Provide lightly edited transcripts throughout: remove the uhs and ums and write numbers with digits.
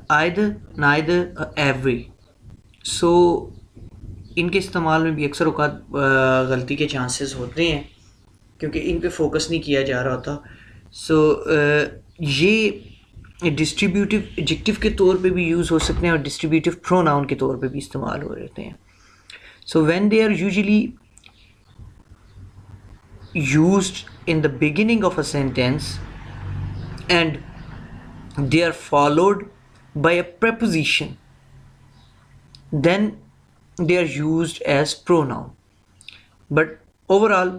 either, neither, every. So इनके इस्तेमाल में भी अक्सर औक़ात गलती के चांसेस होते हैं क्योंकि इन पे फोकस नहीं किया जा रहा होता. सो ये डिस्ट्रीब्यूटिव एडजेक्टिव के तौर पे भी यूज़ हो सकते हैं और डिस्ट्रीब्यूटिव प्रोनाउन के तौर पे भी इस्तेमाल हो रहते हैं. So when they are usually used in the beginning of a sentence and they are followed by a preposition, then they are used as pronoun. But overall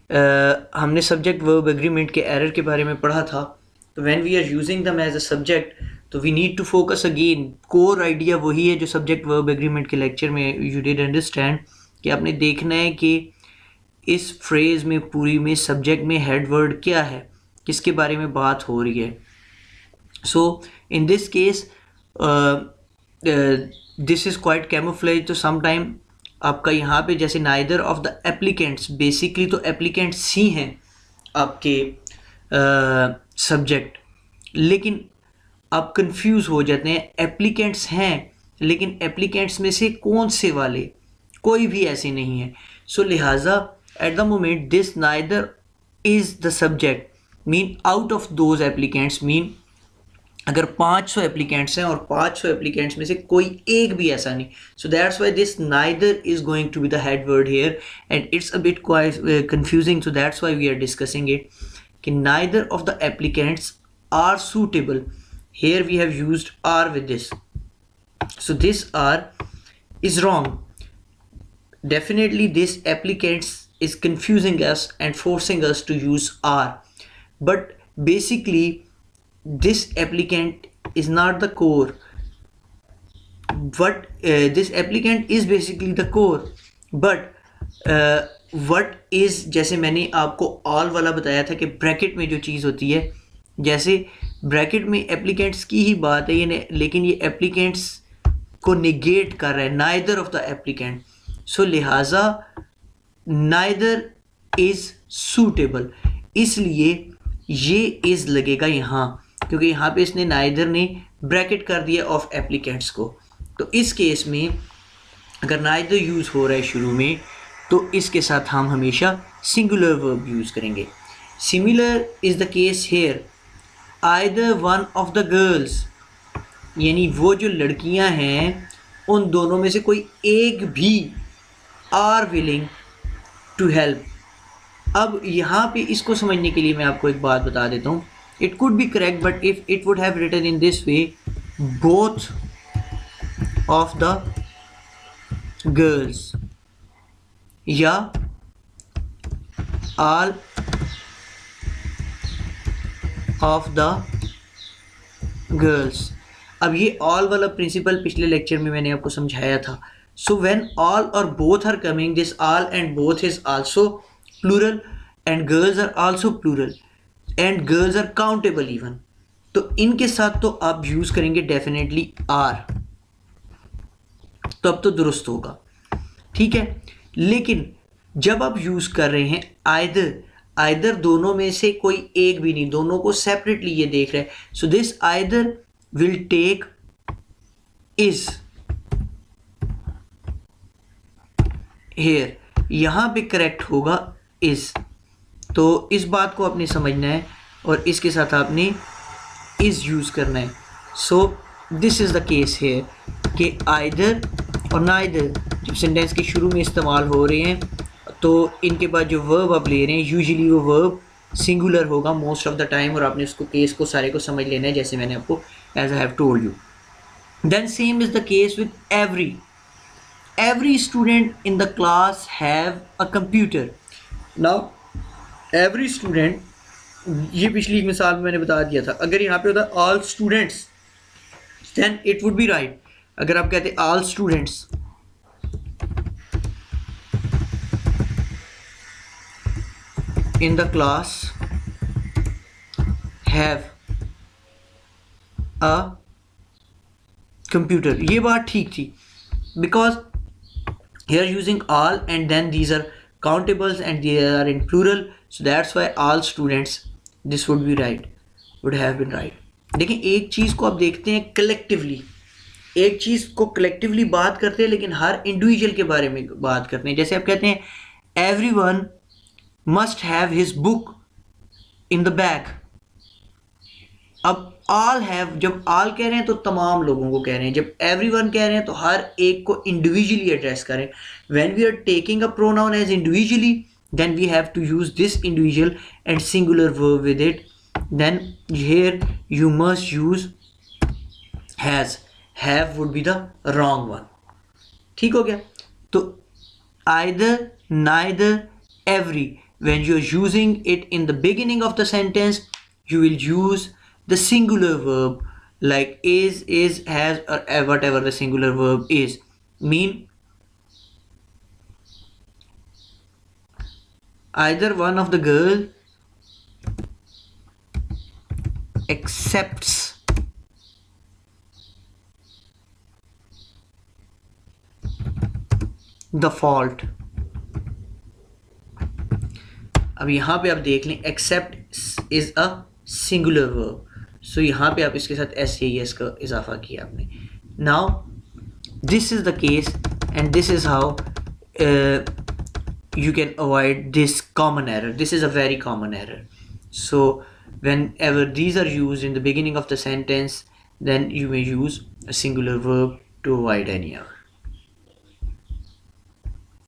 हमने subject verb agreement के error के बारे में पढ़ा था. तो when we are using them as a subject, तो we need to focus again. core idea वही है जो subject verb agreement के lecture में you did understand कि आपने देखना है कि इस फ्रेज में पूरी में सब्जेक्ट में हेड वर्ड क्या है, किसके बारे में बात हो रही है. So in this case this is quite camouflage. तो समटाइम आपका यहाँ पे जैसे neither of the applicants, basically तो एप्लीकेंट्स ही हैं आपके सब्जेक्ट, लेकिन आप कंफ्यूज हो जाते हैं. एप्लीकेंट्स हैं लेकिन एप्लीकेंट्स में से कौन से वाले, कोई भी ऐसे नहीं है. सो लिहाजा at the moment this neither is the subject mean out of those applicants mean अगर 500 applicants हैं और 500 applicants में से कोई एक भी ऐसा नहीं. So that's why this neither is going to be the head word here and it's a bit quite confusing. So that's why we are discussing it कि neither of the applicants are suitable. Here we have used are with this. So this are is wrong. Definitely this applicants is confusing us and forcing us to use are, but basically this applicant is not the core. What this applicant is basically the core, but what is, जैसे मैंने आपको all वाला बताया था कि bracket में जो चीज़ होती है, जैसे ब्रैकेट में एप्लीकेंट्स की ही बात है ये, लेकिन ये एप्लीकेंट्स को निगेट कर रहा है, नाइदर ऑफ द एप्लीकेंट. सो लिहाजा neither is suitable, इसलिए ये is लगेगा यहाँ क्योंकि यहाँ पे इसने neither ने ब्रैकेट कर दिया ऑफ एप्लीकेंट्स को. तो इस केस में अगर neither यूज़ हो रहा है शुरू में तो इसके साथ हम हमेशा सिंगुलर वर्ब यूज़ करेंगे. Similar is the case hair, either one of the girls, यानी वो जो लड़कियां हैं उन दोनों में से कोई एक भी आर विलिंग टू हेल्प. अब यहाँ पे इसको समझने के लिए मैं आपको एक बात बता देता हूँ. It could be correct but if it would have written in this way, both of the girls या ऑल ऑफ द गर्ल्स. अब ये ऑल वाला प्रिंसिपल पिछले लेक्चर में मैंने आपको समझाया था. So when all or both are coming, this all and both is also plural and girls are also plural and girls are countable even. तो इनके साथ तो आप यूज़ करेंगे डेफिनेटली are, तो अब तो दुरुस्त होगा, ठीक है. लेकिन जब आप यूज़ कर रहे हैं either दोनों में से कोई एक भी नहीं, दोनों को सेपरेटली ये देख रहे हैं. So this either will take is here, यहाँ पे करेक्ट होगा is. तो इस बात को आपने समझना है और इसके साथ आपने is यूज़ करना है. So this is the case है कि either और neither जब सेंटेंस के शुरू में इस्तेमाल हो रहे हैं तो इनके बाद जो वर्ब आप ले रहे हैं यूजुअली वो वर्ब सिंगुलर होगा मोस्ट ऑफ द टाइम, और आपने उसको केस को सारे को समझ लेना है जैसे मैंने आपको as I have told you. Then same is the case with every student in the class have a computer. Now every student, ये पिछली मिसाल में मैंने बता दिया था, अगर यहाँ पे होता all students then it would be right. अगर आप कहते all students in the class have a computer, ये बात ठीक थी because here using all and then these are countables and they are in plural, so that's why all students, this would be right, would have been right. देखें एक चीज़ को आप देखते हैं कलेक्टिवली, एक चीज़ को कलेक्टिवली बात करते हैं लेकिन हर इंडिविजुअल के बारे में बात करते हैं। जैसे आप कहते हैं everyone must have his book in the bag. अब ऑल हैव, जब ऑल कह रहे हैं तो तमाम लोगों को कह रहे हैं, जब एवरीवन कह रहे हैं तो हर एक को इंडिविजुअली एड्रेस करें। When we are taking a pronoun as individually, then we have to use this individual and singular verb with it. Then here you must use has. Have would be the wrong one. ठीक हो गया? तो either, neither, every, when you are using it in the beginning of the sentence, you will use the singular verb like is, has, or whatever the singular verb is. Mean either one of the girl accepts the fault. अब यहाँ पे आप देख लें accept is a singular verb, so यहाँ पे आप इसके साथ s या yes का इजाफा किया आपने. Now this is the case and this is how you can avoid this common error. This is a very common error. So whenever these are used in the beginning of the sentence, then you may use a singular verb to avoid any error.